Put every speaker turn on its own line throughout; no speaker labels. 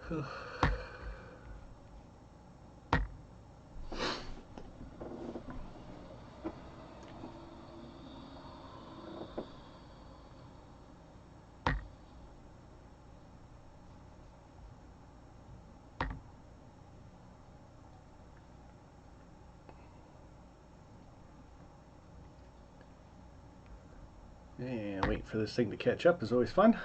And wait for this thing to catch up is always fun.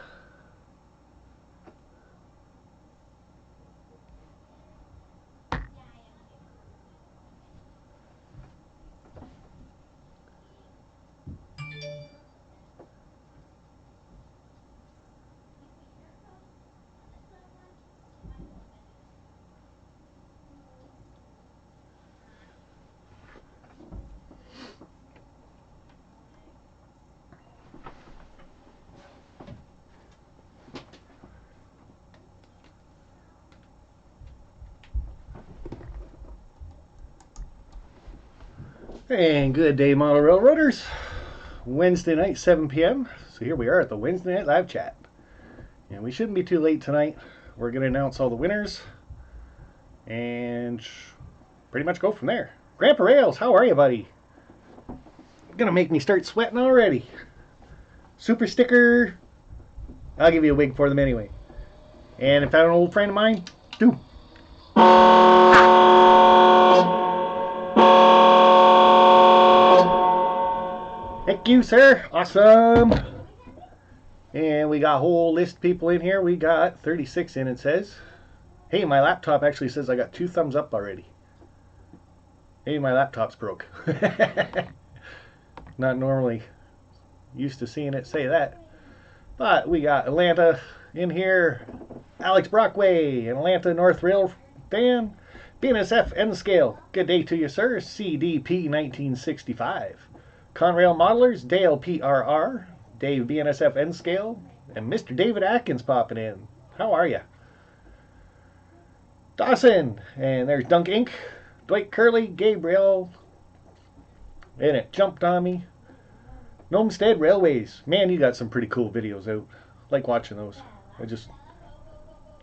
And good day, model railroaders. Wednesday night, 7 p.m. So here we are at the Wednesday night live chat. And we shouldn't be too late tonight. We're going to announce all the winners and pretty much go from there. Grandpa Rails, how are you, buddy? Gonna make me start sweating already. Super sticker. I'll give you a wig for them anyway. And if that's an old friend of mine, do. Thank you, sir. Awesome. And we got a whole list of people in here. We got 36 in, it says. Hey, my laptop actually says I got 2 thumbs up already. Maybe my laptop's broke. Not normally used to seeing it say that. But we got Atlanta in here. Alex Brockway, an Atlanta North Rail fan. BNSF N Scale. Good day to you, sir. CDP 1965. Conrail Modelers, Dale PRR, Dave BNSF N Scale, and Mr. David Atkins popping in. How are you? Dawson, and there's Dunk Inc., Dwight Curley, Gabriel, and it jumped on me. Gnomestead Railways. Man, you got some pretty cool videos out. Like watching those.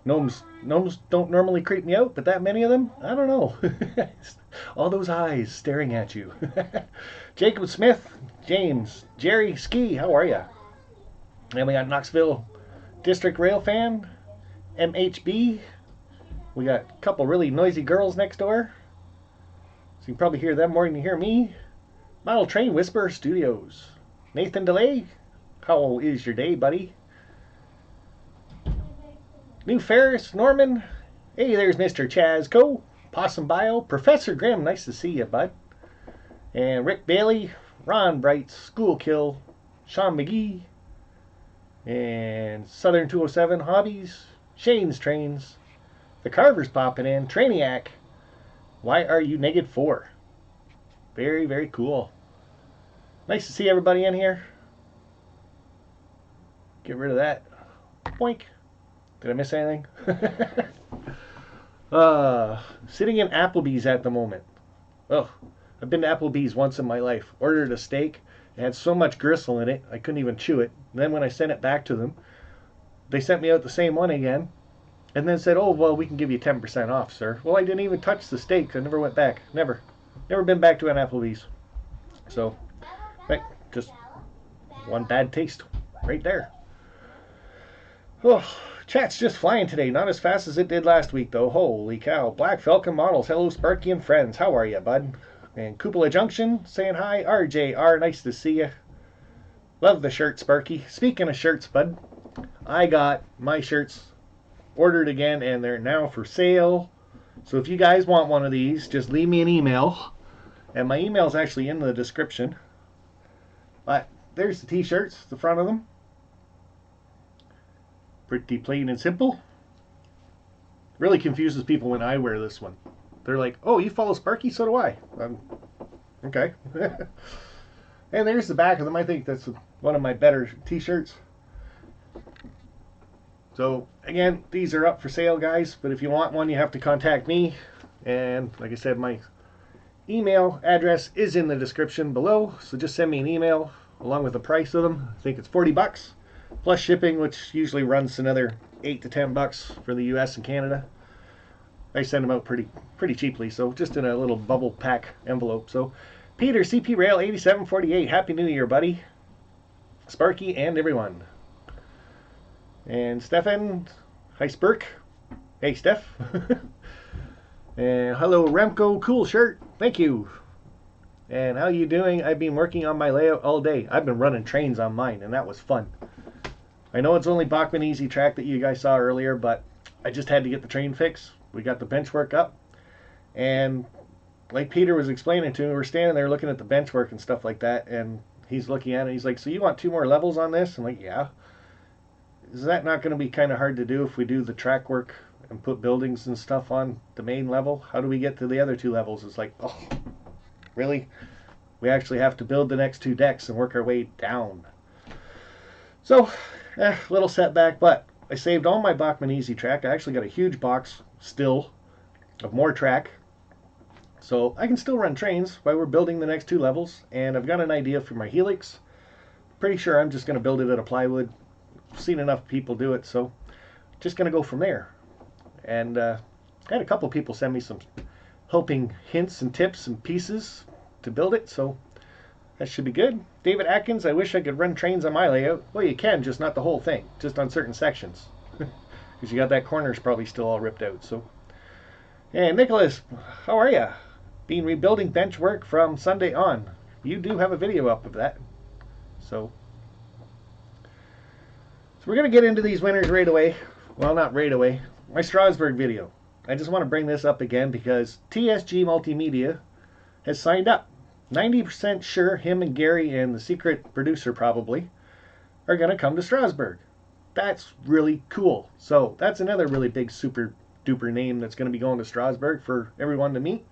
Gnomes don't normally creep me out, but that many of them? I don't know. All those eyes staring at you. Jacob Smith, James, Jerry Ski, how are you? And we got Knoxville District Rail fan, MHB. We got a couple really noisy girls next door. So you can probably hear them more than you hear me. Model Train Whisperer Studios. Nathan DeLay, how is your day, buddy? New Ferris, Norman. Hey, there's Mr. Chaz Co. Possum Bio. Professor Grimm, nice to see you, bud. And Rick Bailey, Ron Bright, School Kill, Sean McGee, and Southern 207 Hobbies, Shane's Trains, the Carver's popping in, Trainiac. Why are you -4? Very, very cool. Nice to see everybody in here. Get rid of that. Boink. Did I miss anything? Sitting in Applebee's at the moment. Oh, I've been to Applebee's once in my life. Ordered a steak. It had so much gristle in it, I couldn't even chew it. And then when I sent it back to them, they sent me out the same one again. And then said, oh, well, we can give you 10% off, sir. Well, I didn't even touch the steak. I never went back. Never been back to an Applebee's. So, just one bad taste right there. Oh, chat's just flying today. Not as fast as it did last week, though. Holy cow. Black Falcon Models. Hello, Sparky and friends. How are you, bud? And Cupola Junction saying hi. RJR, nice to see you. Love the shirt, Sparky. Speaking of shirts, bud, I got my shirts ordered again, and they're now for sale. So if you guys want one of these, just leave me an email. And my email is actually in the description. But there's the t-shirts, the front of them. Pretty plain and simple. Really confuses people when I wear this one. They're like, oh, you follow Sparky? So do I. Okay. And there's the back of them. I think that's one of my better t-shirts. So, again, these are up for sale, guys. But if you want one, you have to contact me. And, like I said, my email address is in the description below. So just send me an email along with the price of them. I think it's $40. plus shipping, which usually runs another $8 to $10 for the US and Canada. I send them out pretty cheaply, so just in a little bubble pack envelope. So Peter, CP Rail 8748, Happy New Year, buddy. Sparky and everyone. And Stefan, hi Spurk. Hey Steph. And hello Remco, cool shirt. Thank you. And how you doing? I've been working on my layout all day. I've been running trains on mine, and that was fun. I know it's only Bachmann Easy Track that you guys saw earlier, but I just had to get the train fixed. We got the bench work up, and like Peter was explaining to me, we're standing there looking at the bench work and stuff like that, and he's looking at it, he's like, so you want 2 more levels on this? I'm like, yeah. Is that not going to be kind of hard to do if we do the track work and put buildings and stuff on the main level? How do we get to the other 2 levels? It's like, oh, really? We actually have to build the next 2 decks and work our way down. So, little setback, but I saved all my Bachmann Easy Track. I actually got a huge box still of more track. So I can still run trains while we're building the next 2 levels. And I've got an idea for my helix. Pretty sure I'm just going to build it out of plywood. I've seen enough people do it, so just going to go from there. And I had a couple people send me some helping hints and tips and pieces to build it, so that should be good. David Atkins, I wish I could run trains on my layout. Well, you can, just not the whole thing, just on certain sections. Because you got that corner's probably still all ripped out. So, and Nicholas, how are ya? Been rebuilding bench work from Sunday on. You do have a video up of that. So we're going to get into these winners right away. Well, not right away. My Strasbourg video. I just want to bring this up again because TSG Multimedia has signed up. 90% sure him and Gary and the secret producer probably are going to come to Strasbourg. That's really cool. So that's another really big super duper name that's going to be going to Strasbourg for everyone to meet.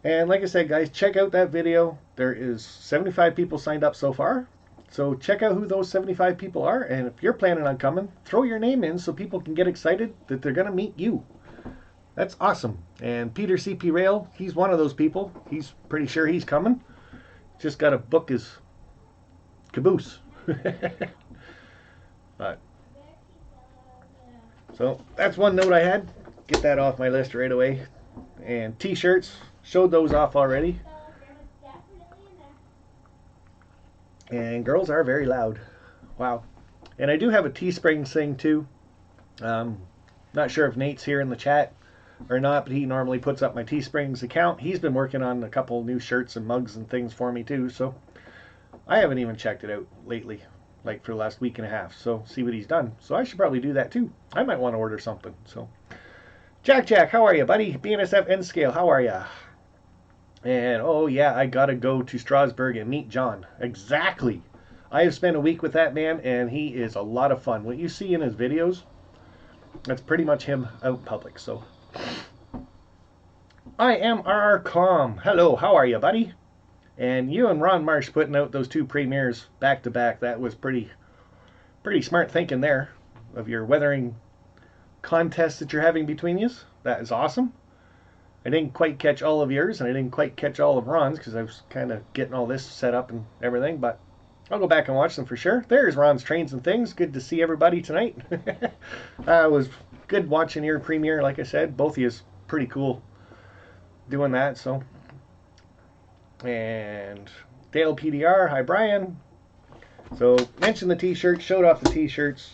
And like I said, guys, check out that video. There is 75 people signed up so far. So check out who those 75 people are. And if you're planning on coming, throw your name in so people can get excited that they're going to meet you. That's awesome. And Peter CP Rail, he's one of those people. He's pretty sure he's coming. Just got to book his caboose. But, so that's one note I had. Get that off my list right away. And t-shirts, showed those off already. And girls are very loud. Wow. And I do have a Teespring thing too. Not sure if Nate's here in the chat or not, but he normally puts up my Teesprings account. He's been working on a couple new shirts and mugs and things for me too, so I haven't even checked it out lately, like for the last week and a half, so see what he's done. So I should probably do that too. I might want to order something. So Jack, how are you, buddy? BNSF N Scale, how are you? And oh yeah, I gotta go to Strasbourg and meet John. Exactly. I have spent a week with that man, and he is a lot of fun. What you see in his videos, that's pretty much him out in public. So I am RRCom. Hello, how are you, buddy? And you and Ron Marsh putting out those 2 premieres back to back, that was pretty smart thinking there of your weathering contest that you're having between you. That is awesome. I didn't quite catch all of yours, and I didn't quite catch all of Ron's because I was kind of getting all this set up and everything, but I'll go back and watch them for sure. There's Ron's Trains and Things. Good to see everybody tonight. It was good watching your premiere, like I said. Both of you is pretty cool doing that. So, and Dale PDR, hi Brian. So mentioned the t-shirts, showed off the t-shirts.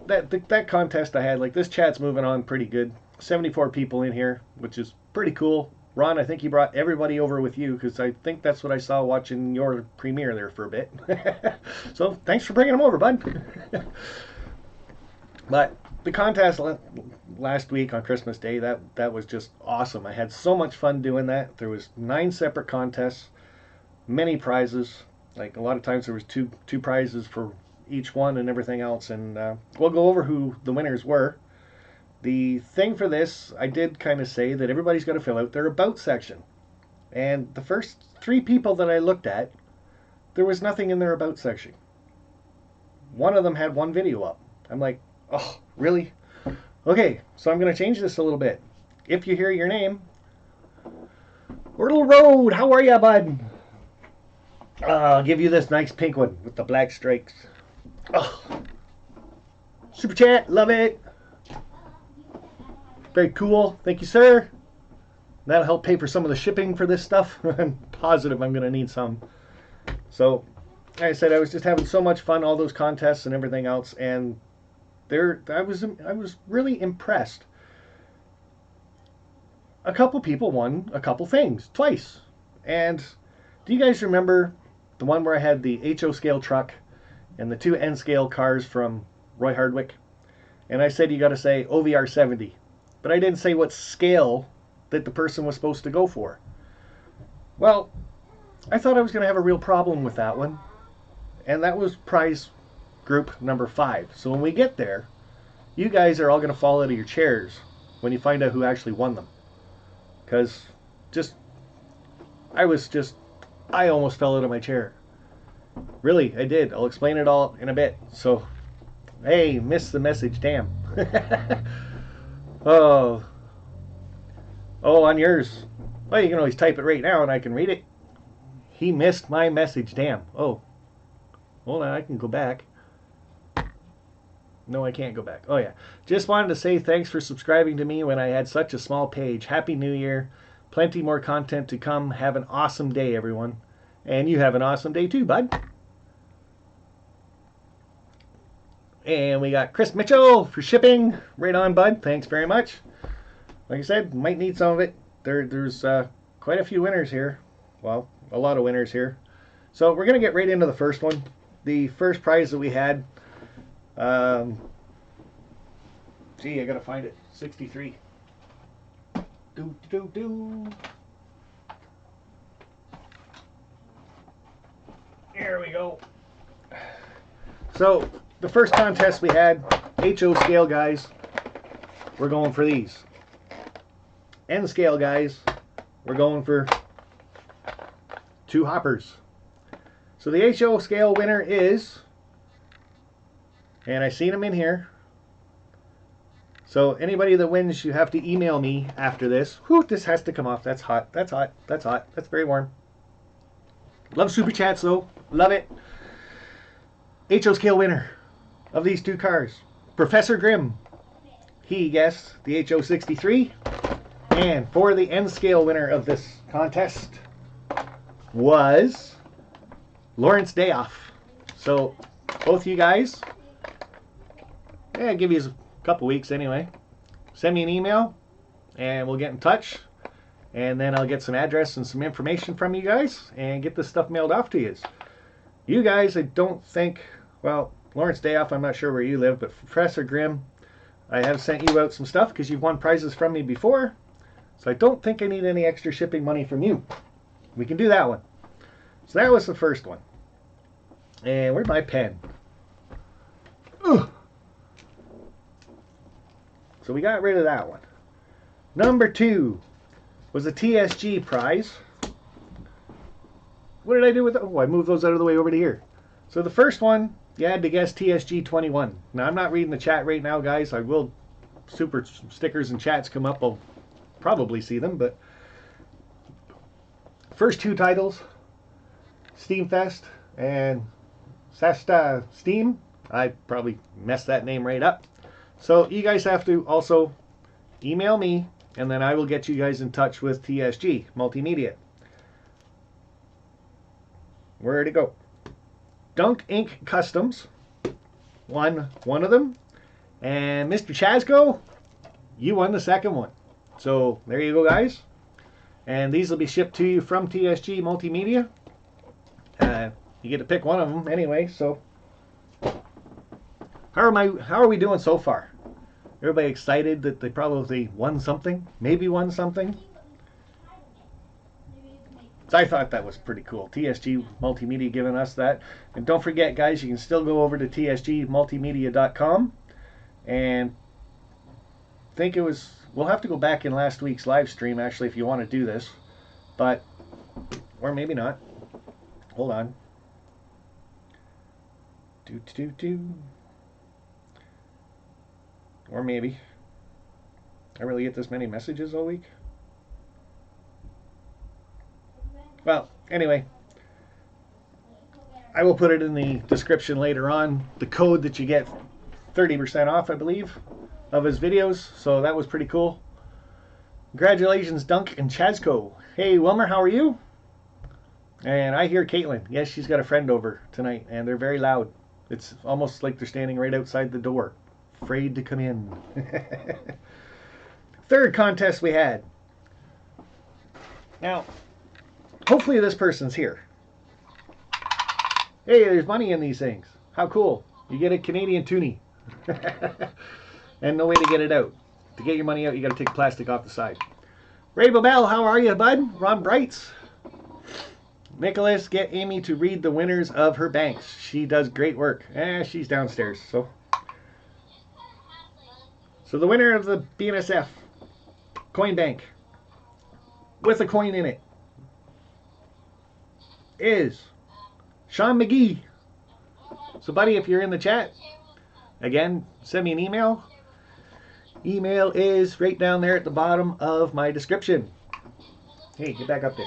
That contest I had, like this chat's moving on pretty good. 74 people in here, which is pretty cool. Ron, I think you brought everybody over with you because I think that's what I saw watching your premiere there for a bit. So thanks for bringing them over, bud. But the contest last week on Christmas Day, that was just awesome. I had so much fun doing that. There was 9 separate contests, many prizes. Like a lot of times there was two prizes for each one and everything else. And we'll go over who the winners were. The thing for this, I did kind of say that everybody's got to fill out their about section. And the first 3 people that I looked at, there was nothing in their about section. One of them had 1 video up. I'm like, oh, really? Okay, so I'm going to change this a little bit. If you hear your name, Wordle Road, how are ya, bud? I'll give you this nice pink one with the black stripes. Oh, super chat, love it. Very cool. Thank you, sir. That'll help pay for some of the shipping for this stuff. I'm positive I'm going to need some. So, like I said, I was just having so much fun, all those contests and everything else, and I was really impressed. A couple people won a couple things twice. And do you guys remember the one where I had the HO scale truck and the two N scale cars from Roy Hardwick? And I said you got to say OVR 70, but I didn't say what scale that the person was supposed to go for. Well, I thought I was going to have a real problem with that one, and that was prize group number 5. So when we get there, you guys are all going to fall out of your chairs when you find out who actually won them. Because I almost fell out of my chair. Really, I did. I'll explain it all in a bit. So, hey, missed the message, damn. Oh, on yours. Well, you can always type it right now and I can read it. He missed my message, damn. Oh, hold on, I can go back. No, I can't go back. Oh, yeah. Just wanted to say thanks for subscribing to me when I had such a small page. Happy New Year. Plenty more content to come. Have an awesome day, everyone. And you have an awesome day too, bud. And we got Chris Mitchell for shipping. Right on, bud. Thanks very much. Like I said, might need some of it. There's quite a few winners here. Well, a lot of winners here. So we're going to get right into the first one. The first prize that we had. Gee, I gotta find it. 63. There we go. So the first contest we had, HO scale guys, we're going for these. N scale guys, we're going for 2 hoppers. So the HO scale winner is, and I seen them in here. So anybody that wins, you have to email me after this. Whew, this has to come off. That's hot. That's hot. That's hot. That's very warm. Love super chats though. Love it. HO scale winner of these 2 cars, Professor Grimm. He guessed the HO 63. And for the N scale winner of this contest was Lawrence Dayoff. So both you guys, I'll give you a couple weeks anyway. Send me an email and we'll get in touch. And then I'll get some address and some information from you guys and get this stuff mailed off to you. You guys, I don't think, well, Lawrence Dayoff, I'm not sure where you live, but Professor Grimm, I have sent you out some stuff because you've won prizes from me before. So I don't think I need any extra shipping money from you. We can do that one. So that was the first one. And where's my pen? Ugh. So we got rid of that one. Number 2 was a TSG prize. What did I do with it? Oh, I moved those out of the way over to here. So the first one, you had to guess TSG 21. Now, I'm not reading the chat right now, guys. I will, super stickers and chats come up. I'll probably see them, but first 2 titles, Steamfest and Sasta Steam. I probably messed that name right up. So you guys have to also email me, and then I will get you guys in touch with TSG Multimedia. Where'd it go? Dunk Inc. Customs won one of them, and Mr. Chasco, you won the second one. So there you go, guys. And these will be shipped to you from TSG Multimedia. You get to pick one of them anyway. So how are we doing so far? Everybody excited that they probably won something? Maybe won something? So I thought that was pretty cool. TSG Multimedia giving us that. And don't forget, guys, you can still go over to tsgmultimedia.com and think it was, we'll have to go back in last week's live stream actually if you want to do this, but, or maybe not. Hold on. Or maybe. I really get this many messages all week? Well, anyway, I will put it in the description later on, the code that you get 30% off, I believe, of his videos. So that was pretty cool. Congratulations, Dunk and Chazco. Hey, Wilmer, how are you? And I hear Caitlin. Yes, she's got a friend over tonight, and they're very loud. It's almost like they're standing right outside the door, afraid to come in. Third contest we had. Now, hopefully this person's here. Hey, there's money in these things. How cool. You get a Canadian toonie. And no way to get it out. To get your money out, you got to take plastic off the side. Ray Bell, how are you, bud? Ron Brights. Nicholas, get Amy to read the winners of her banks. She does great work. She's downstairs. So the winner of the BNSF coin bank with a coin in it is Sean McGee. So, buddy, if you're in the chat, again, send me an email. Email is right down there at the bottom of my description. Hey, get back up there.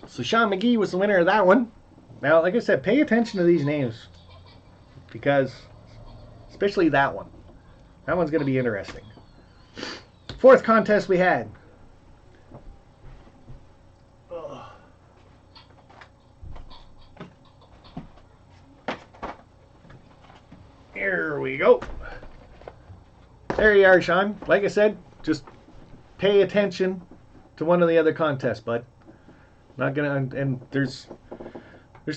So Sean McGee was the winner of that one. Now, like I said, pay attention to these names, because especially that one. That one's going to be interesting. Fourth contest we had. Here we go. There you are, Sean. Like I said, just pay attention to one of the other contests, bud. Not gonna, and there's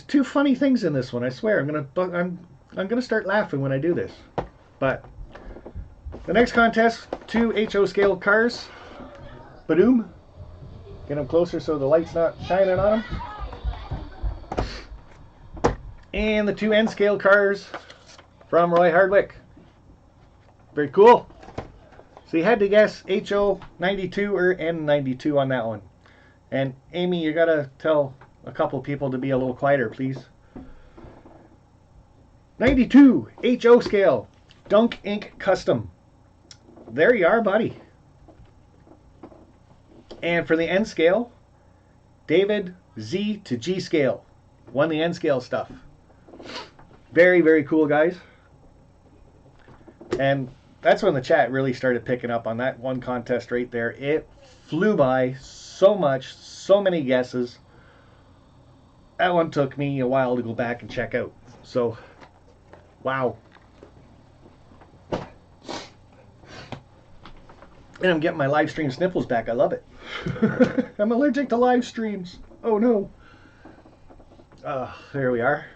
two funny things in this one. I swear, I'm gonna start laughing when I do this. But the next contest, 2 HO scale cars. Badoom. Get them closer so the light's not shining on them. And the 2 N scale cars from Roy Hardwick. Very cool. So you had to guess HO 92 or N 92 on that one. And Amy, you gotta tell a couple people to be a little quieter, please. 92 HO scale, Dunk Inc. Custom. There you are, buddy. And for the N scale, David Z to G scale. Won the N scale stuff. Very, very cool, guys. And that's when the chat really started picking up on that one contest right there. It flew by so much, so many guesses. That one took me a while to go back and check out. So, wow. And I'm getting my live stream sniffles back. I love it. I'm allergic to live streams. Oh no. There we are.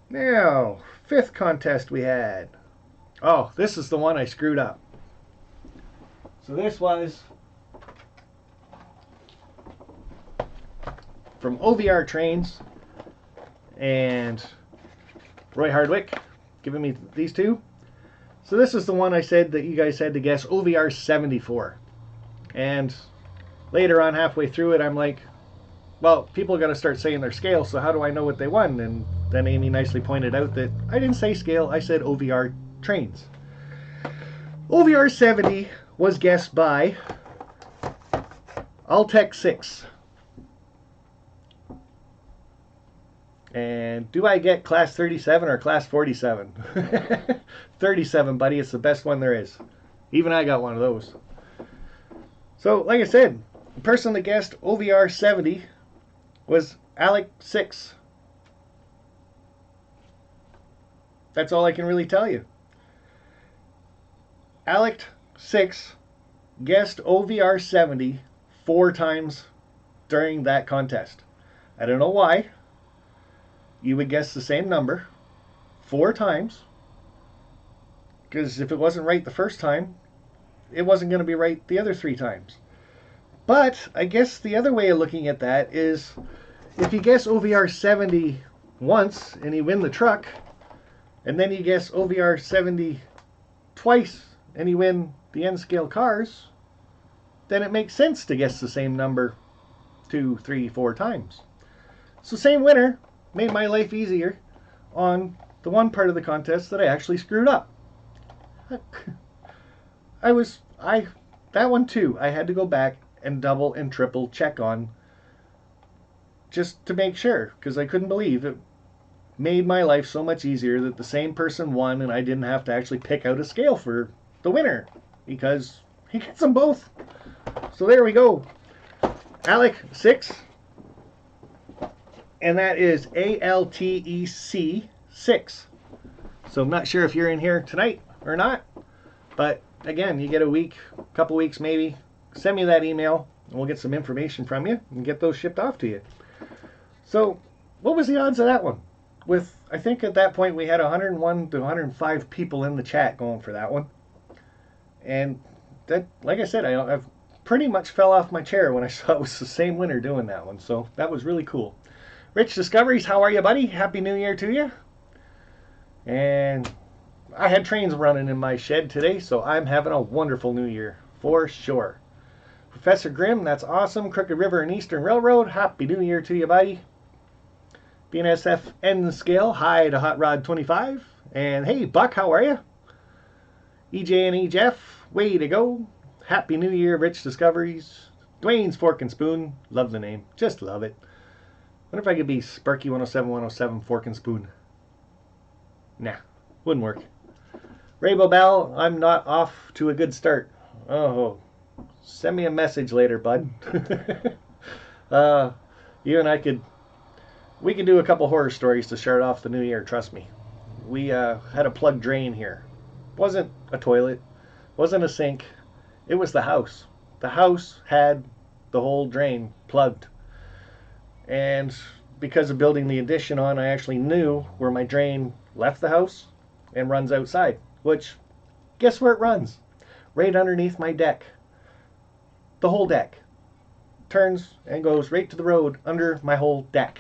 Now, fifth contest we had. Oh, this is the one I screwed up. So this was from OVR Trains and Roy Hardwick giving me these two. So this is the one I said that you guys had to guess, OVR 74. And later on, halfway through it, I'm like, well, people got to start saying their scale, so how do I know what they won? And then Amy nicely pointed out that I didn't say scale, I said OVR Trains. OVR 70 was guessed by Altec 6. And do I get class 37 or class 47? 37, buddy. It's the best one there is. Even I got one of those. So, like I said, the person that guessed OVR 70 was Alec 6. That's all I can really tell you. Alec 6 guessed OVR 70 4 times during that contest. I don't know why. You would guess the same number 4 times, because if it wasn't right the first time, it wasn't going to be right the other 3 times. But I guess the other way of looking at that is, if you guess OVR 70 once and you win the truck, and then you guess OVR 70 twice and you win the N-scale cars, then it makes sense to guess the same number 2, 3, 4 times. So same winner, made my life easier on the one part of the contest that I actually screwed up. That one too, I had to go back and double and triple check on just to make sure, because I couldn't believe it made my life so much easier that the same person won and I didn't have to actually pick out a scale for the winner because he gets them both. So there we go. Alec 6, and that is ALTEC 6. So I'm not sure if you're in here tonight or not, but again, you get a week, couple weeks maybe. Send me that email and we'll get some information from you and get those shipped off to you. So what was the odds of that one? With, I think at that point we had 101 to 105 people in the chat going for that one. And that, like I said, I've pretty much fell off my chair when I saw it was the same winner doing that one. So that was really cool. Rich Discoveries, how are you, buddy? Happy New Year to you. And I had trains running in my shed today, so I'm having a wonderful New Year for sure. Professor Grimm, that's awesome. Crooked River and Eastern Railroad, Happy New Year to you, buddy. BNSF N Scale, hi to Hot Rod 25. And hey, Buck, how are you? EJ and E Jeff, way to go. Happy New Year, Rich Discoveries. Dwayne's Fork and Spoon, love the name, just love it. Wonder if I could be Sparky 107 107 Fork and Spoon. Nah, wouldn't work. Rainbow Bell, I'm not off to a good start. Oh, send me a message later, bud. You and I we could do a couple horror stories to start off the new year, trust me. We had a plugged drain here. Wasn't a toilet, wasn't a sink, it was the house. The house had the whole drain plugged. And because of building the addition on, I actually knew where my drain left the house and runs outside. Which, guess where it runs? Right underneath my deck. The whole deck. Turns and goes right to the road under my whole deck.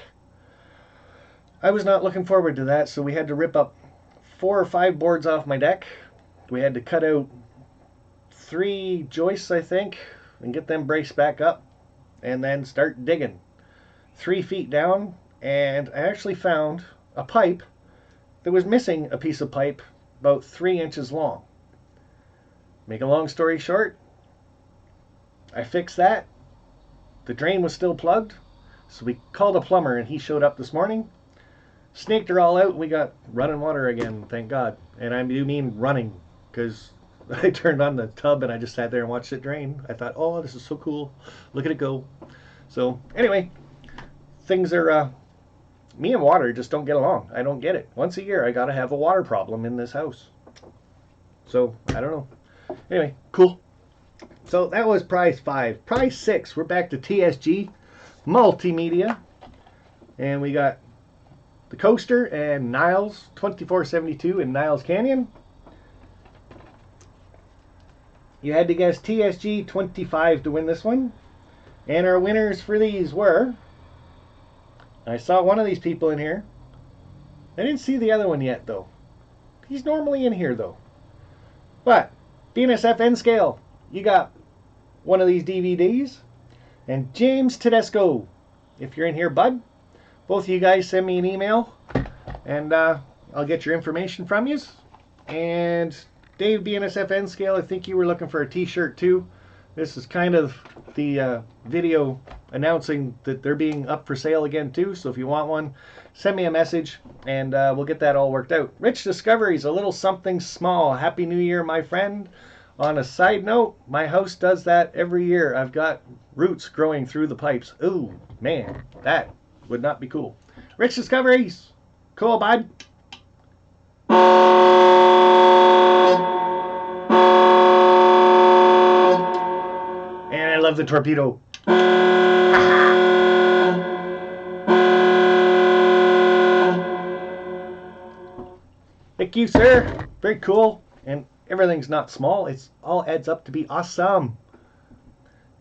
I was not looking forward to that, so we had to rip up 4 or 5 boards off my deck. We had to cut out 3 joists, I think, and get them braced back up, and then start digging. 3 feet down, and I actually found a pipe that was missing a piece of pipe about 3 inches long. Make a long story short, I fixed that. The drain was still plugged, so we called a plumber, and he showed up this morning. Snaked her all out, and we got running water again, thank God. And I do mean running, because I turned on the tub and I just sat there and watched it drain. I thought, oh, this is so cool. Look at it go. So anyway, things are, me and water just don't get along. I don't get it. Once a year, I got to have a water problem in this house. So, I don't know. Anyway, cool. So that was prize 5. Prize 6, we're back to TSG Multimedia. And we got the coaster and Niles 2472 in Niles Canyon. You had to guess TSG 25 to win this one. And our winners for these were, I saw one of these people in here. I didn't see the other one yet though. He's normally in here though. But BNSF N Scale, you got one of these DVDs. And James Tedesco, if you're in here, bud, both of you guys send me an email and I'll get your information from you. And Dave, BNSF N Scale, I think you were looking for a t-shirt too. This is kind of the video announcing that they're being up for sale again too. So if you want one, send me a message and we'll get that all worked out. Rich Discoveries, a little something small. Happy New Year, my friend. On a side note, my house does that every year. I've got roots growing through the pipes. Ooh, man, that would not be cool. Rich Discoveries, cool, bud. And I love the torpedo. Thank you, sir. Very cool. And everything's not small. It's all adds up to be awesome.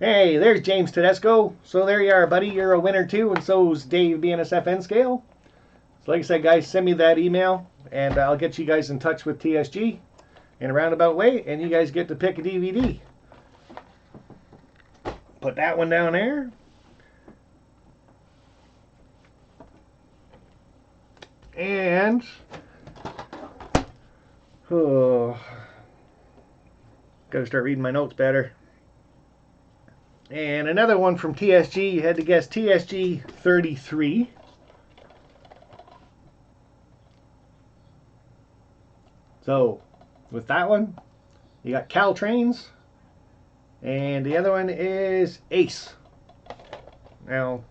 Hey, there's James Tedesco. So there you are, buddy. You're a winner too, and so's Dave BNSF N Scale. So like I said, guys, send me that email, and I'll get you guys in touch with TSG in a roundabout way, and you guys get to pick a DVD. Put that one down there. And gotta start reading my notes better. And another one from TSG. You had to guess TSG 33. So, with that one, you got Caltrains. And the other one is Ace. Now,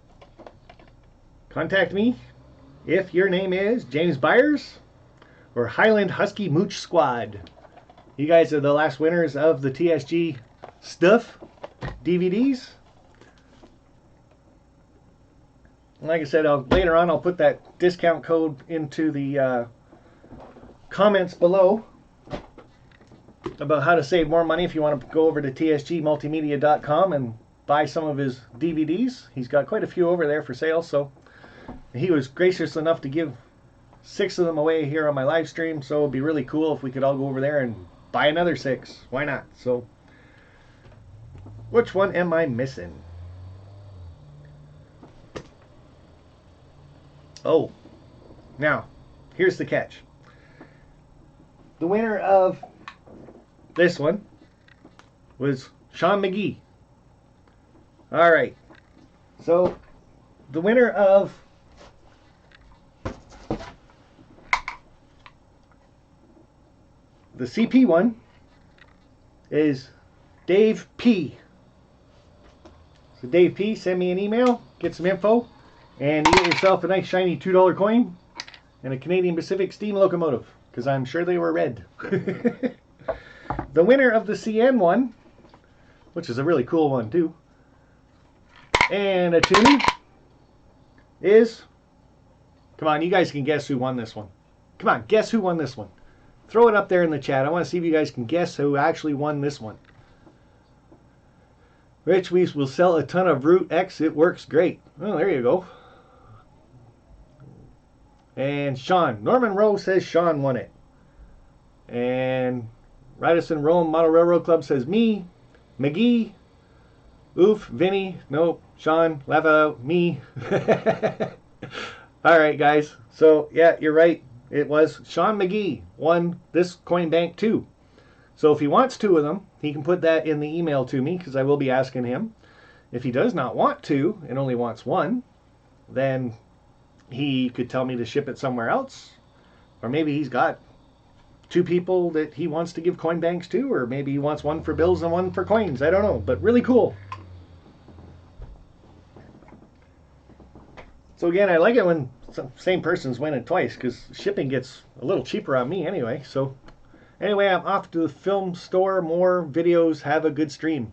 contact me if your name is James Byers or Highland Husky Mooch Squad. You guys are the last winners of the TSG stuff DVDs. Like I said, later on I'll put that discount code into the comments below about how to save more money if you want to go over to tsgmultimedia.com and buy some of his DVDs. He's got quite a few over there for sale, so he was gracious enough to give 6 of them away here on my live stream, so it'd be really cool if we could all go over there and buy another 6. Why not? So, which one am I missing? Oh, now, here's the catch. The winner of this one was Sean McGee. All right. So, the winner of the CP one is Dave P. So Dave P, send me an email, get some info, and you get yourself a nice shiny $2 coin and a Canadian Pacific steam locomotive, because I'm sure they were red. The winner of the CN one, which is a really cool one too, and a tune is, come on, you guys can guess who won this one. Come on, guess who won this one. Throw it up there in the chat. I want to see if you guys can guess who actually won this one. Rich Weiss will sell a ton of Root X. It works great. Well, there you go. And Sean. Norman Rowe says Sean won it. And Radisson Rome Model Railroad Club says me. McGee. Oof. Vinny. Nope. Sean. Laugh out. Me. Alright, guys. So, yeah, you're right. It was Sean McGee won this coin bank too. So if he wants 2 of them, he can put that in the email to me, because I will be asking him. If he does not want 2 and only wants 1, then he could tell me to ship it somewhere else. Or maybe he's got 2 people that he wants to give coin banks to, or maybe he wants 1 for bills and 1 for coins. I don't know, but really cool. So again, I like it when same person's winning twice, because shipping gets a little cheaper on me anyway. So anyway, I'm off to the film store. More videos. Have a good stream.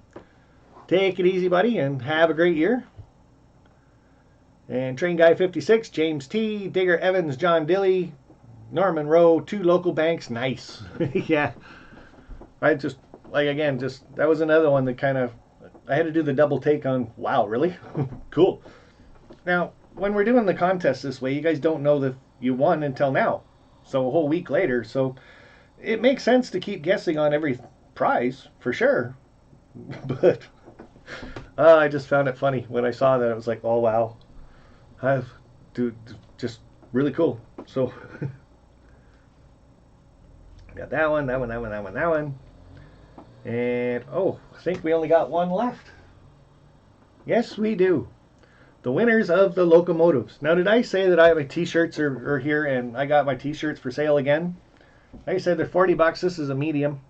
Take it easy, buddy, and have a great year. And Train Guy 56, James T, Digger Evans, John Dilly, Norman Rowe, 2 local banks. Nice. Yeah. I just, like, again, just, that was another one that kind of, I had to do the double take on, wow, really? Cool. Now, when we're doing the contest this way, you guys don't know that you won until now. So a whole week later. So it makes sense to keep guessing on every prize, for sure. But I just found it funny when I saw that. It was like, oh, wow. Dude, just really cool. So got that one, that one, that one, that one, that one. And, oh, I think we only got 1 left. Yes, we do. The winners of the locomotives. Now, did I say that my t-shirts are here, and I got my t-shirts for sale again? Like I said, they're 40 bucks. This is a medium.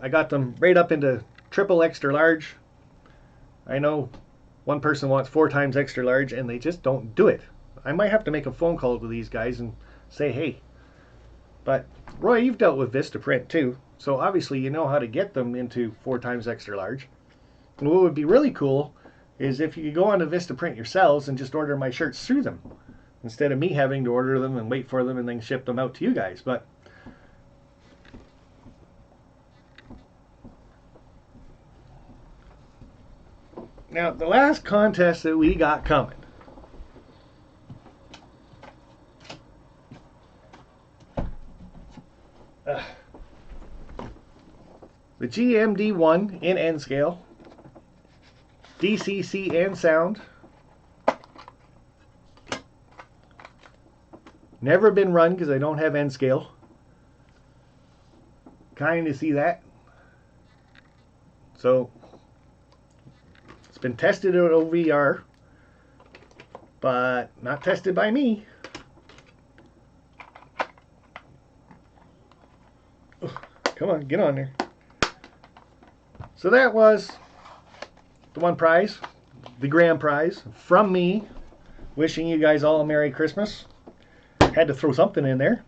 I got them right up into triple extra large. I know one person wants 4 times extra large, and they just don't do it. I might have to make a phone call to these guys and say, hey. But, Roy, you've dealt with Vistaprint too, so obviously you know how to get them into 4 times extra large. And what would be really cool is if you go on to Vistaprint yourselves and just order my shirts through them, instead of me having to order them and wait for them and then ship them out to you guys. But now, the last contest that we got coming. The GMD1 in N scale. DCC and sound. Never been run because I don't have N scale. Kind of see that. So been tested at OVR, but not tested by me. Come on, get on there. So that was the one prize, the grand prize from me. Wishing you guys all a Merry Christmas. Had to throw something in there.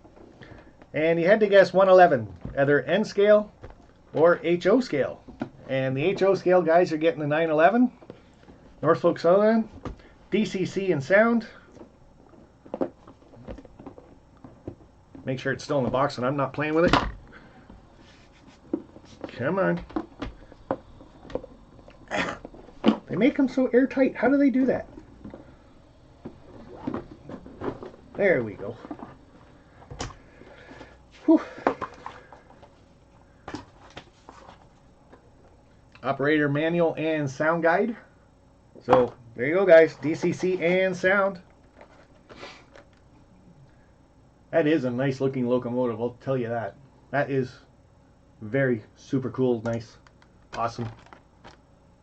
And you had to guess 111, either N scale or HO scale. And the HO scale guys are getting the 911, Norfolk Southern, DCC and sound. Make sure it's still in the box and I'm not playing with it. Come on. They make them so airtight. How do they do that? There we go. Whew. Operator manual and sound guide. So there you go, guys. DCC and sound. That is a nice looking locomotive, I'll tell you that. That is very super cool, nice, awesome.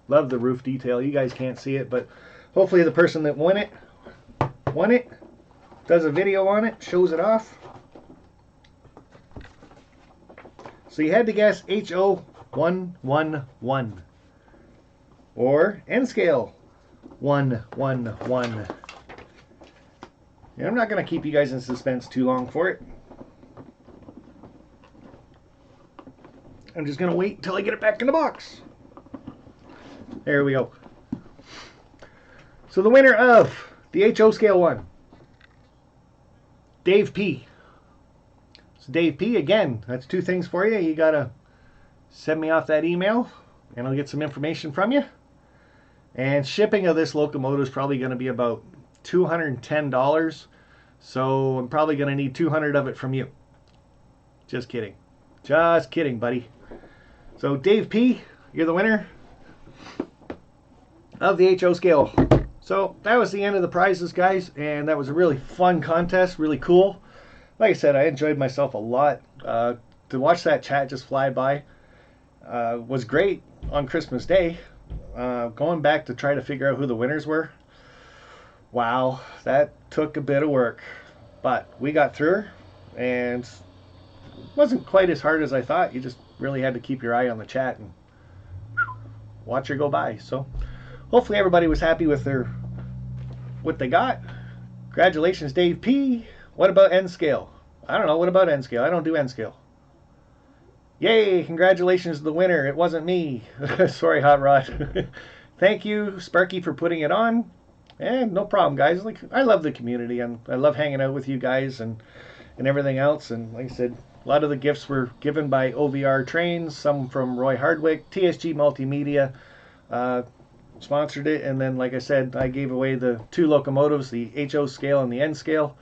Love the roof detail. You guys can't see it, but hopefully the person that won it, does a video on it, shows it off. So you had to guess HO 111 or N scale 111. And I'm not going to keep you guys in suspense too long for it. I'm just going to wait until I get it back in the box. There we go. So the winner of the HO scale 1, Dave P. So Dave P, again, that's two things for you. You got to send me off that email and I'll get some information from you. And shipping of this locomotive is probably going to be about $210. So I'm probably going to need 200 of it from you. Just kidding. Just kidding, buddy. So Dave P, you're the winner of the HO scale. So that was the end of the prizes, guys, and that was a really fun contest, really cool. Like I said, I enjoyed myself a lot. To watch that chat just fly by was great on Christmas Day. Going back to try to figure out who the winners were, wow, that took a bit of work, but we got through her, and it wasn't quite as hard as I thought. You just really had to keep your eye on the chat and watch her go by. So hopefully everybody was happy with what they got. Congratulations, Dave P. What about N scale? I don't know. What about N scale? I don't do N scale. Yay! Congratulations to the winner. It wasn't me. Sorry, Hot Rod. Thank you, Sparky, for putting it on. And no problem, guys. Like, I love the community, and I love hanging out with you guys and everything else. And like I said, a lot of the gifts were given by OVR Trains, some from Roy Hardwick, TSG Multimedia sponsored it, and then like I said, I gave away the two locomotives, the HO scale and the N scale.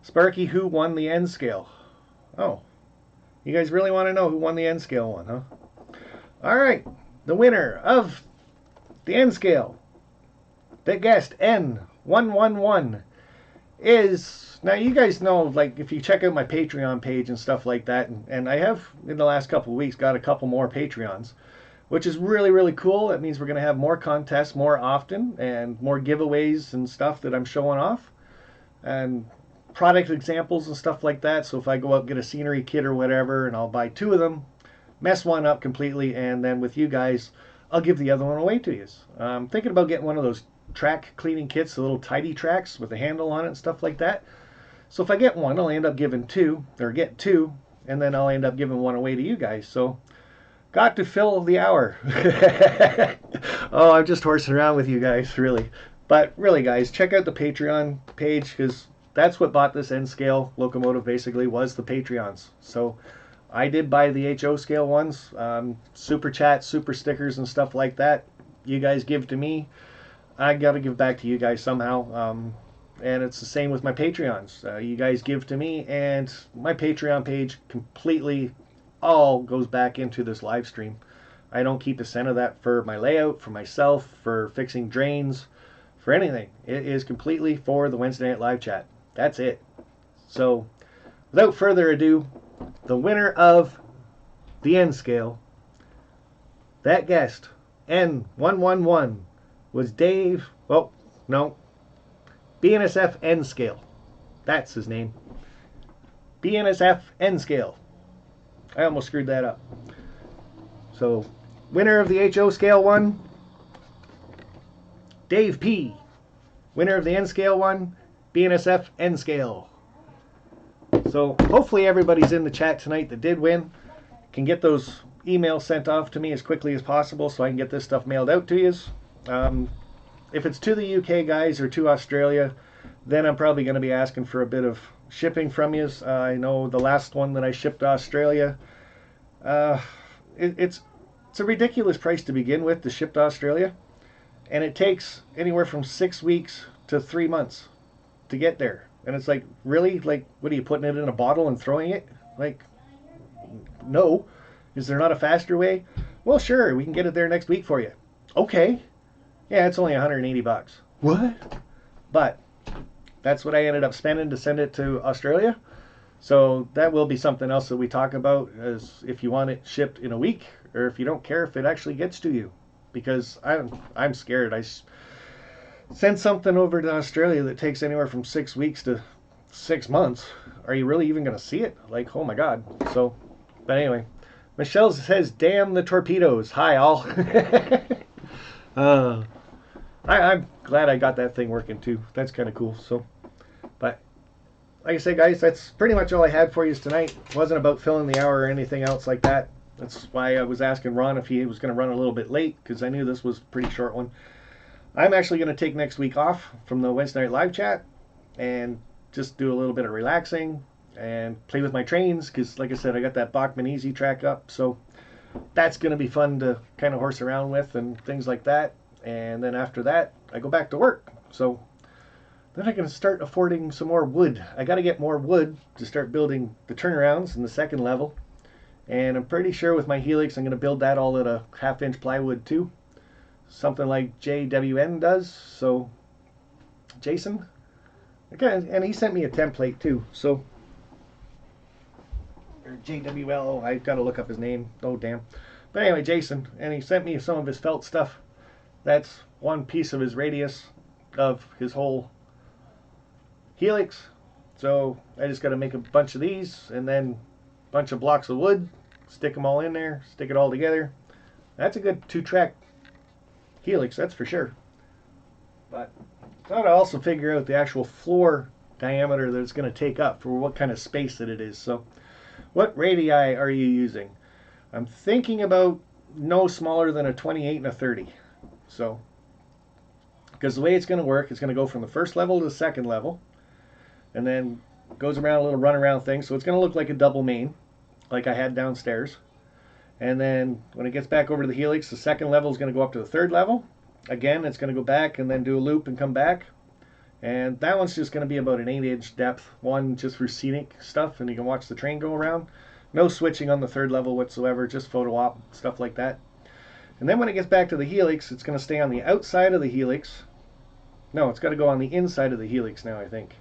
Sparky, who won the N scale? Oh, you guys really want to know who won the N scale one, huh? All right, the winner of the N scale that guessed N111 is, now you guys know, like if you check out my Patreon page and stuff like that, and I have in the last couple of weeks got a couple more Patreons, which is really, really cool. That means we're going to have more contests more often and more giveaways and stuff that I'm showing off. And product examples and stuff like that. So if I go out and get a scenery kit or whatever, and I'll buy two of them, mess one up completely, and then with you guys, I'll give the other one away to you. I'm thinking about getting one of those track cleaning kits, the little tidy tracks with a handle on it and stuff like that. So if I get one, I'll end up giving two, or get two, and then I'll end up giving one away to you guys. So got to fill the hour. Oh, I'm just horsing around with you guys, really. But really, guys, check out the Patreon page, because that's what bought this N scale locomotive, basically, was the Patreons. So I did buy the HO scale ones. Super chats, super stickers, and stuff like that. You guys give to me. I got to give back to you guys somehow. And it's the same with my Patreons. You guys give to me, and my Patreon page completely all goes back into this live stream. I don't keep a cent of that for my layout, for myself, for fixing drains, for anything. It is completely for the Wednesday Night Live chat. That's it. So, without further ado, the winner of the N scale, that guessed N111, was Dave. Oh, no. BNSF N Scale. That's his name. BNSF N Scale. I almost screwed that up. So, winner of the HO Scale 1, Dave P. Winner of the N Scale 1, BNSF N Scale. So, hopefully everybody's in the chat tonight that did win can get those emails sent off to me as quickly as possible so I can get this stuff mailed out to you. If it's to the UK guys or to Australia, then I'm probably going to be asking for a bit of shipping from you. I know the last one that I shipped to Australia, it's a ridiculous price to begin with to ship to Australia, and it takes anywhere from 6 weeks to 3 months to get there. And it's like, really? Like, what are you, putting it in a bottle and throwing it? Like, no. Is there not a faster way? Well, sure, we can get it there next week for you. Okay. Yeah, it's only 180 bucks. What? But that's what I ended up spending to send it to Australia. So that will be something else that we talk about, as if you want it shipped in a week, or if you don't care if it actually gets to you. Because I'm scared. I send something over to Australia that takes anywhere from 6 weeks to 6 months. Are you really even going to see it? Like, oh my God. So, but anyway, Michelle says, damn the torpedoes. Hi, all. I'm glad I got that thing working too. That's kind of cool. So, but like I said, guys, that's pretty much all I had for you tonight. It wasn't about filling the hour or anything else like that. That's why I was asking Ron if he was going to run a little bit late, because I knew this was a pretty short one. I'm actually going to take next week off from the Wednesday night live chat and just do a little bit of relaxing and play with my trains, because like I said, I got that Bachmann Easy track up, so that's going to be fun to kind of horse around with and things like that. And then after that, I go back to work. So then I can start affording some more wood. I got to get more wood to start building the turnarounds in the second level. And I'm pretty sure with my Helix, I'm going to build that all at a 1/2-inch plywood too. Something like JWN does. So, Jason. Okay, and he sent me a template too. So, or JWL, I've got to look up his name. Oh, damn. But anyway, Jason. And he sent me some of his felt stuff. That's one piece of his radius of his whole Helix. So, I just got to make a bunch of these and then a bunch of blocks of wood. Stick them all in there, stick it all together. That's a good 2-track Helix, that's for sure. But I thought I'd also figure out the actual floor diameter that it's going to take up for what kind of space that it is. So what radii are you using? I'm thinking about no smaller than a 28 and a 30. So, because the way it's going to work, it's going to go from the first level to the second level, and then goes around a little runaround thing. So it's going to look like a double main, like I had downstairs. And then when it gets back over to the Helix, the second level is going to go up to the third level. Again, it's going to go back and then do a loop and come back. And that one's just going to be about an 8-inch depth, one just for scenic stuff, and you can watch the train go around. No switching on the third level whatsoever, just photo op, stuff like that. And then when it gets back to the Helix, it's going to stay on the outside of the Helix. No, it's got to go on the inside of the Helix now, I think.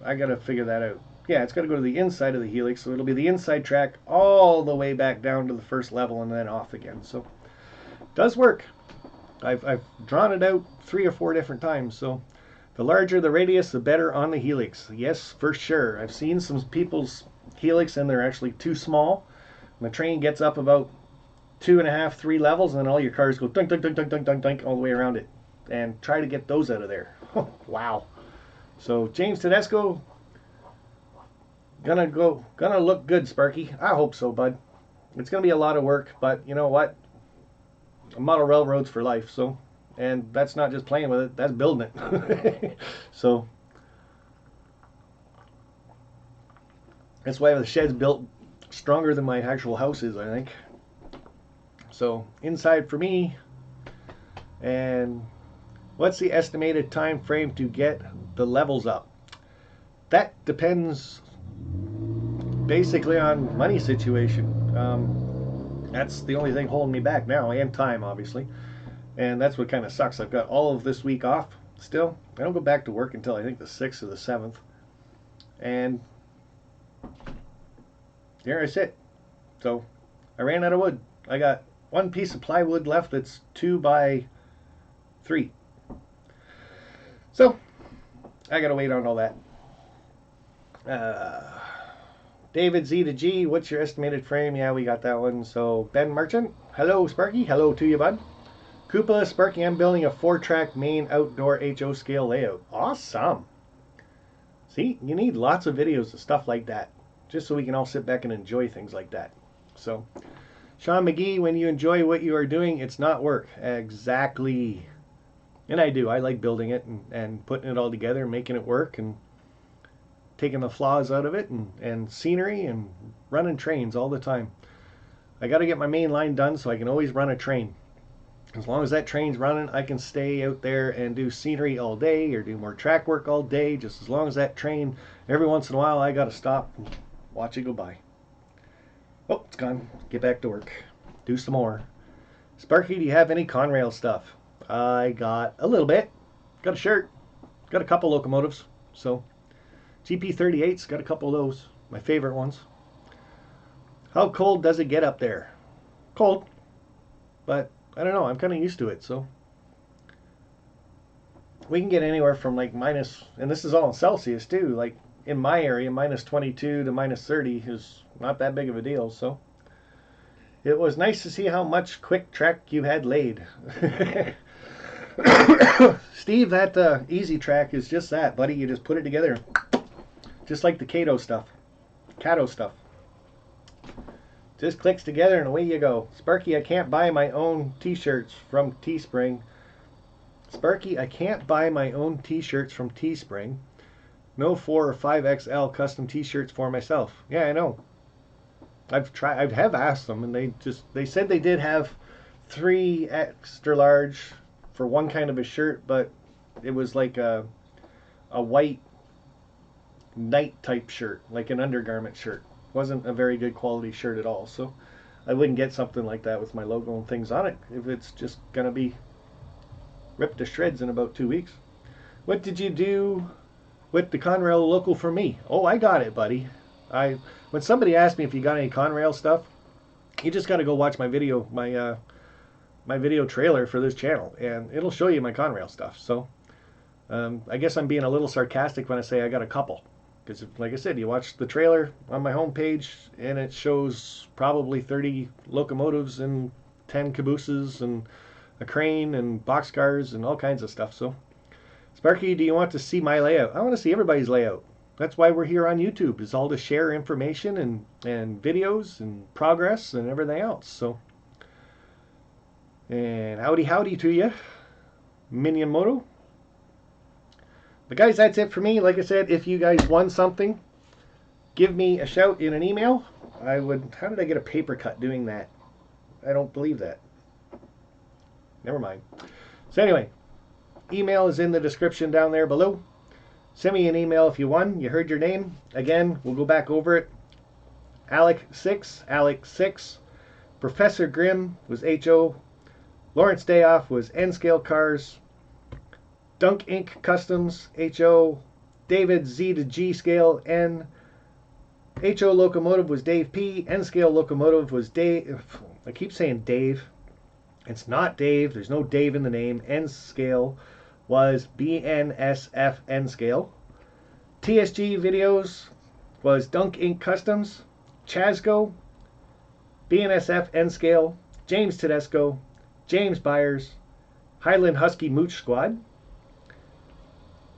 I got to figure that out. Yeah, it's got to go to the inside of the Helix, so it'll be the inside track all the way back down to the first level and then off again. So, it does work. I've drawn it out 3 or 4 different times, so the larger the radius, the better on the Helix. Yes, for sure. I've seen some people's Helix and they're actually too small. And the train gets up about 2.5, 3 levels, and then all your cars go dunk, dunk, dunk, dunk, dunk, dunk, dunk all the way around it. And try to get those out of there. Wow. So, James Tedesco, gonna look good, Sparky. I hope so, bud. It's gonna be a lot of work, but you know what? Model railroads for life. So, and that's not just playing with it; that's building it. So that's why the shed's built stronger than my actual house is, I think. So inside for me. And what's the estimated time frame to get the levels up? That depends basically on money situation. That's the only thing holding me back now, and time, obviously. And that's what kind of sucks. I've got all of this week off still. I don't go back to work until I think the 6th or the 7th. And there I sit. So I ran out of wood. I got one piece of plywood left that's 2 by 3. So I gotta wait on all that. David Z to G, what's your estimated frame? Yeah, we got that one. So Ben Merchant, hello Sparky, hello to you, bud. Koopa, Sparky, I'm building a 4-track main outdoor HO scale layout. Awesome. See, you need lots of videos of stuff like that, just so we can all sit back and enjoy things like that. So, Sean McGee, when you enjoy what you are doing, it's not work. Exactly. And I do. I like building it and putting it all together and making it work and taking the flaws out of it and scenery and running trains all the time. I got to get my main line done so I can always run a train. As long as that train's running, I can stay out there and do scenery all day or do more track work all day. Just as long as that train, every once in a while, I got to stop and watch it go by. Oh, it's gone. Get back to work. Do some more. Sparky, do you have any Conrail stuff? I got a little bit. Got a shirt. Got a couple locomotives. So, GP38's got a couple of those. My favorite ones. How cold does it get up there? Cold. But, I don't know. I'm kind of used to it, so. We can get anywhere from like minus, and this is all in Celsius too, like in my area, minus 22 to minus 30 is not that big of a deal, so. It was nice to see how much quick track you had laid. Steve, that easy track is just that, buddy. You just put it together. Just like the Cato stuff. Just clicks together and away you go. Sparky, I can't buy my own t-shirts from Teespring. Sparky, I can't buy my own t-shirts from Teespring. No 4 or 5XL custom t-shirts for myself. Yeah, I know. I have asked them, and they said they did have 3 extra large for one kind of a shirt, but it was like a white night type shirt, like an undergarment shirt. Wasn't a very good quality shirt at all, so I wouldn't get something like that with my logo and things on it if it's just gonna be ripped to shreds in about 2 weeks. What did you do with the Conrail local for me? Oh, I got it, buddy. When somebody asks me if you got any Conrail stuff, you just got to go watch my video, my video trailer for this channel, and it'll show you my Conrail stuff. So I guess I'm being a little sarcastic when I say I got a couple, because like I said, you watch the trailer on my homepage, and it shows probably 30 locomotives and 10 cabooses and a crane and boxcars and all kinds of stuff. So, Sparky, do you want to see my layout? I want to see everybody's layout. That's why we're here on YouTube, is all to share information and videos and progress and everything else. So, and howdy to you, Minion Moto. But guys, that's it for me. Like I said, if you guys won something, give me a shout in an email. How did I get a paper cut doing that? I don't believe that. Never mind. So anyway, email is in the description down there below. Send me an email if you won. You heard your name. Again, we'll go back over it. Alex6. Professor Grimm was HO. Lawrence Dayoff was N-Scale Cars. Dunk Inc. Customs, HO. David Z to G Scale, N. HO Locomotive was Dave P. N-Scale Locomotive was Dave. I keep saying Dave. It's not Dave. There's no Dave in the name. N-Scale was BNSF N-Scale. TSG Videos was Dunk Inc. Customs. Chasco, BNSF N-Scale. James Tedesco, James Byers, Highland Husky Mooch Squad.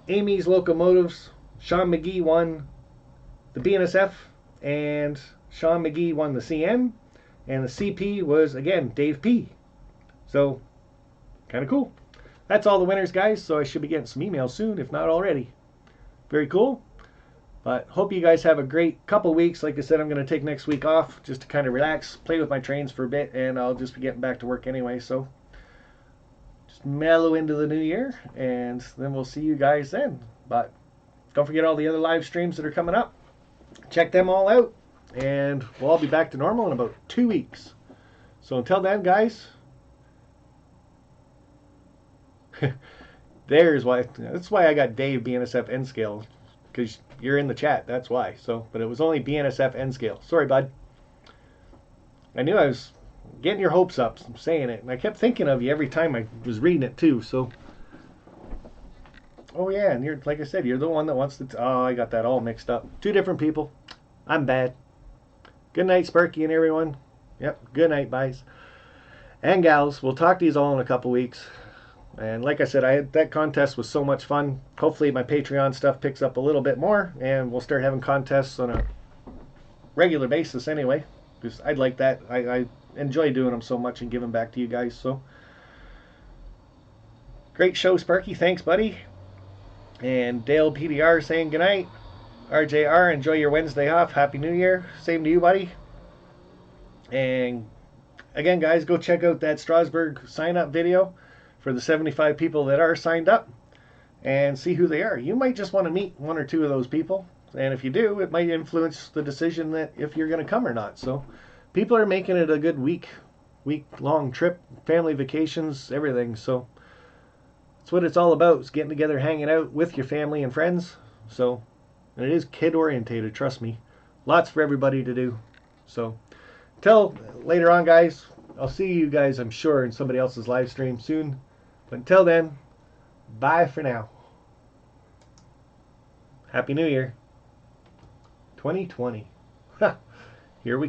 Amy's Locomotives, Sean McGee won the BNSF, and Sean McGee won the CN, and the CP was, again, Dave P. So, kind of cool. That's all the winners, guys, so I should be getting some emails soon, if not already. Very cool. But hope you guys have a great couple weeks. Like I said, I'm going to take next week off just to kind of relax, play with my trains for a bit, and I'll just be getting back to work anyway, so just mellow into the new year, and then we'll see you guys then. But don't forget all the other live streams that are coming up. Check them all out, and we'll all be back to normal in about 2 weeks. So until then, guys, that's why I got Dave BNSF N scale, because you're in the chat, that's why. So, but it was only BNSF N scale. Sorry, bud. I knew I was getting your hopes up. I'm saying it, and I kept thinking of you every time I was reading it too. So, oh yeah, and you're like I said, you're the one that wants to. Oh, I got that all mixed up. Two different people. I'm bad. Good night, Sparky and everyone. Yep. Good night, guys and gals. We'll talk to you all in a couple weeks. And like I said, that contest was so much fun. Hopefully, my Patreon stuff picks up a little bit more, and we'll start having contests on a regular basis anyway. Because I'd like that. I enjoy doing them so much and giving back to you guys. So, great show, Sparky. Thanks, buddy. And Dale PDR saying goodnight. RJR, enjoy your Wednesday off. Happy New Year. Same to you, buddy. And again, guys, go check out that Strasbourg sign-up video for the 75 people that are signed up and see who they are. You might just want to meet one or two of those people. And if you do, it might influence the decision that if you're going to come or not. So people are making it a good week-long trip, family vacations, everything. So that's what it's all about, is getting together, hanging out with your family and friends. So, and it is kid-orientated, trust me. Lots for everybody to do. So until later on, guys, I'll see you guys, I'm sure, in somebody else's live stream soon. But until then, bye for now. Happy New Year. 2020. Ha!